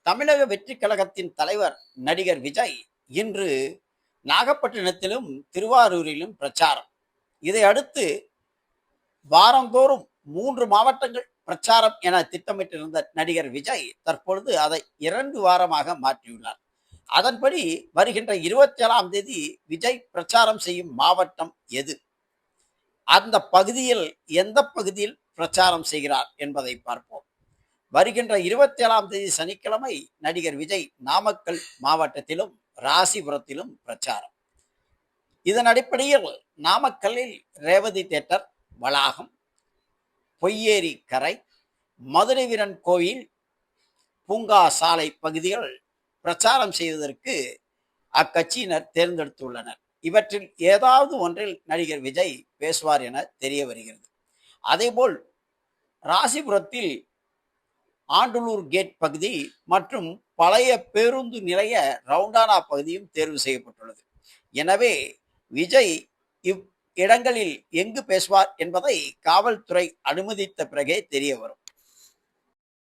தமிழக வெற்றி கழகத்தின் தலைவர் நடிகர் விஜய் இன்று நாகப்பட்டினத்திலும் திருவாரூரிலும் பிரச்சாரம். இதை அடுத்து வாரந்தோறும் 3 மாவட்டங்கள் பிரச்சாரம் என திட்டமிட்டிருந்த நடிகர் விஜய் தற்பொழுது அதை 2 வாரமாக மாற்றியுள்ளார். அதன்படி வருகின்ற 27ஆம் தேதி விஜய் பிரச்சாரம் செய்யும் மாவட்டம் எது, அந்த பகுதியில் எந்த பகுதியில் பிரச்சாரம் செய்கிறார் என்பதை பார்ப்போம். வருகின்ற 27ஆம் தேதி சனிக்கிழமை நடிகர் விஜய் நாமக்கல் மாவட்டத்திலும் ராசிபுரத்திலும் பிரச்சாரம். இதன் அடிப்படையில் நாமக்கல்லில் ரேவதி தியேட்டர் வளாகம், பொய்யேரி கரை, மதுரை வீரன் கோயில், பூங்கா சாலை பகுதிகள் பிரச்சாரம் செய்வதற்கு அக்கட்சியினர் தேர்ந்தெடுத்துள்ளனர். இவற்றில் ஏதாவது ஒன்றில் நடிகர் விஜய் பேசுவார் என தெரிய வருகிறது. அதேபோல் ராசிபுரத்தில் ஆண்டலூர் கேட் பகுதி மற்றும் பழைய பேருந்து நிலைய ரவுண்டானா பகுதியும் தேர்வு செய்யப்பட்டுள்ளது. எனவே விஜய் இவ் இடங்களில் எங்கு பேசுவார் என்பதை காவல்துறை அனுமதித்த பிறகே தெரிய வரும்.